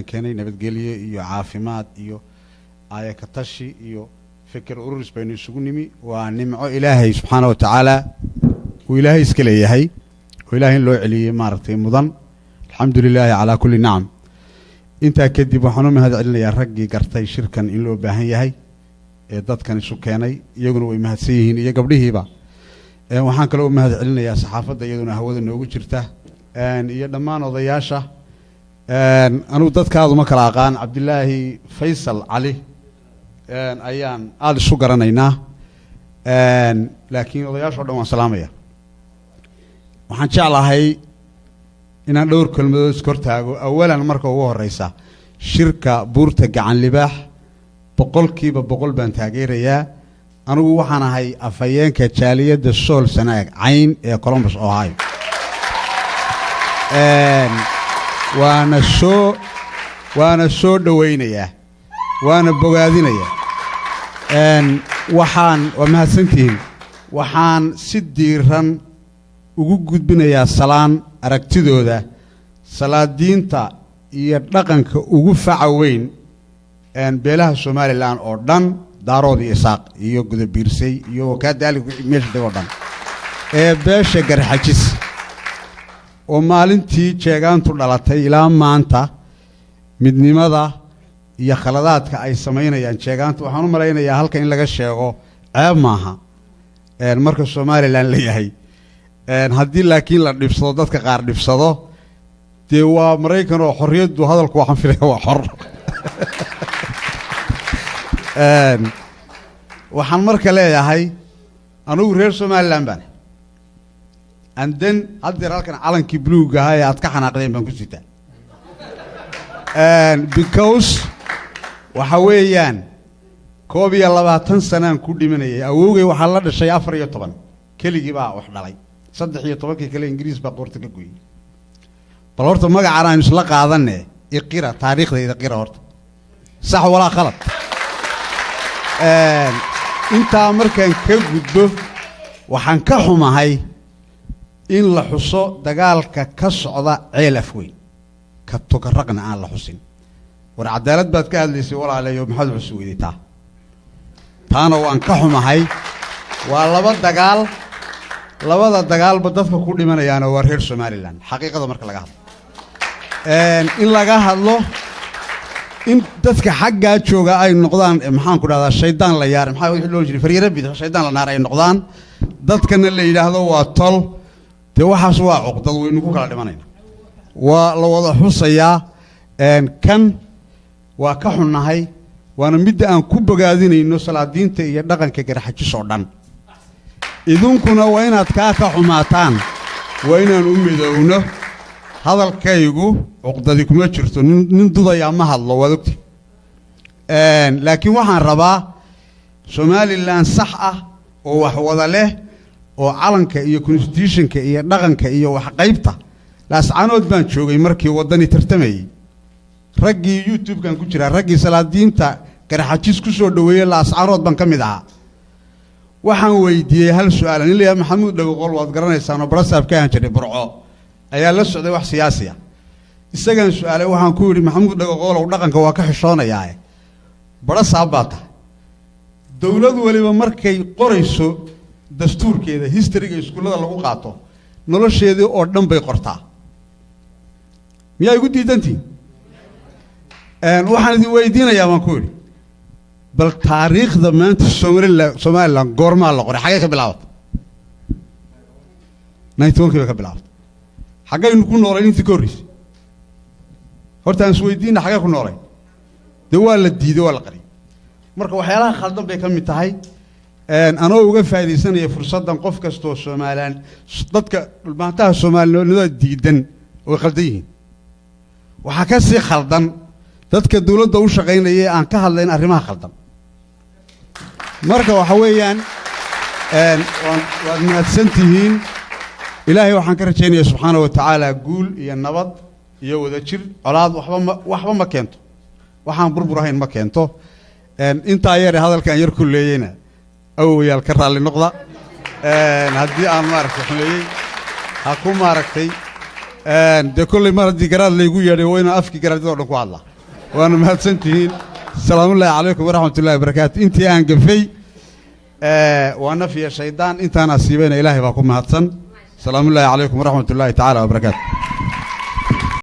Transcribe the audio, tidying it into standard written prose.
كان نبتقليه إيو عافمات إيو آية كتشي إيو فكر أورس بين السجونمي ونمع إلهي سبحانه وتعالى وإلهي إسكاليه هي وإلهي لو عليه مارتين مضن الحمد لله على كل نعم أنت كدب وحنوم هذا علنا يا رجي قرتي شركا إن له باهي هي ضد كان سكاني يقولوا مهتسيهين يقبليه با وحن كلو مهد علنا يا صحافة يدنا هو إنه جرته أن يدمان وضياشة أنا ضد كذا ما كلاقان عبد الله فيصل علي أيام آل شجرنا هنا لكن وضياشة ودهم سلامية وحن شاء هاي إن دور كلمة ذكرتها أولا مركو هو الرئيسة شركة بورتج عن لباح بقول كيف بقول بنتاجيريا أنا وحنا هاي أفيان كتالية السول سنة عين كولومبوس أوهايو وأنا شو دوينيا وأنا بقادينيا وحان وما سنتين وحان سديرن وجود بنيا سلان أركتدو ده سلادين تا يرتقن كوجف عوين بيله سومالي لان أردن دارودي إساق يوجد بيرسي يو كذلك مش دوران باش جرحجس ومالنتي شجعان تطلعتي إلى ما أنت من ماذا يا خلادات كأي سمينا يعني شجعان وحنو مرينا يا هل كإن لقى شيء عيب معها المركز الصومالي لان ليهي هدي لكن لا نفسدات كقار نفسده توا مريكان وحرية وهذا الكواحن في الهواء حر waxaan marka leeyahay anigu reer Soomaaliland baan and then hadda halkan calankii buluuga ahaa aad ka xanaaqdeen baan ku sitaa because waxa weeyaan 22 sanaan ku dhimanayay awowgay waxa la dhashay 14 keligii baa wax dhalay 13 kale Ingiriis baa qorta ka gooyay bal horta magacaan aan isla qaadanay iqira taariikhdeeda qira horta sax wala khalad inta markaan ka gudbo waxaan ka xumahay in la xuso dagaalka ka socda ceel afweyn ka togaraqna aan la xusin war cadaalad baad ka hadlaysay walaalayo maxaad xusuuditaa taana waan ka xumahay waa labada dagaalba dadka ku dhimanayaan waa reer Soomaaliland xaqiiqada marka laga hadlo in laga hadlo in dadka xagga jooga ay noqdaan maxaan ku dhahdaa shaydaan la yaar maxaa wixii loo jiray fariira bid shaydaan la naar ay noqdaan dadkana la yiraahdo waa tol te waxaas waa cuqdad weyn ku kala dhimanayna waa la wada xusayaa kan waa ka xunahay waana mid aan ku bogaadinayno salaadiinta iyo dhaqanka garxajis oo dhan idinkuna waa inaad ka xumaataan waa inaan u midowno hadalkaygu cuqdadi kuma jirto nin dudaya ma hadlo wadogti laakiin waxaan rabaa Somaliland sax ah oo wax wada leh oo calanka iyo constitutionka iyo dhaqanka iyo wax qaybta laascanood baan joogay markii wadani tartamayay raggii YouTube kan ku jira raggii salaadiinta garxajis ku soo dhaweeyay laascanood baan kamid ahaa waxaan weydiiyay hal su'aal in leeyahay Maxamuud Dhagaqol waad garanaysaan oo barasaab ka jiray Burco ayaa la socday wax siyaasi ah isagan su'aalay waxaan ku yiri Maxamuud Dhagaqol oo dhaqanka waa ka xishoonayaa barasaab baata dawlad waliba markay qorayso dastuurkeeda historyga iskuulada lagu qaato nolosheedii oo dhan bay qortaa miyaa igu diidantii waxaan idin weydiinayaa waan ku yiri bal taariikhda maanta Soomaaliland goorma la qoray xagee ka bilaabatay 19 ka bilaabatay xagaynu ku noolay intii koris horta aan isweydiina xagee ku noolay de waa la diiday waa la qari marka waxyaalaha khaldan bay ka mid tahay anoo uga faa'iideysanaya fursadan qof kasto Soomaaliland dadka dhulmaantaha Soomaaliland diidan oo khaldan yihiin waxa ka sii khaldan dadka dawladda u shaqeynaya aan ka hadlayn arrimaha khaldan marka waxa weeyaan waad mahadsantihiin ilaahay waxaan ka rajaynayaa subxaanahu wa tacaala guul iyo nabad iyo wada jir colaad waxba ma keento waxaan burbur ahayn ma keento inta yar hadalkan yar ku leeyayna awooyaal ka raali noqda haddii aan maaragtay xumeeyay ha ku maaragtay دي كل مرة دي قرار اللي يقول يا وين أفكي قرار دور لكوا الله وأنا مهتسنتين السلام الله عليكم ورحمة الله وبركاته أنت أنقفي وأنا في الشيطان أنت أنا سيبين إلهي باكم مهتسن السلام الله عليكم ورحمة الله تعالى وبركاته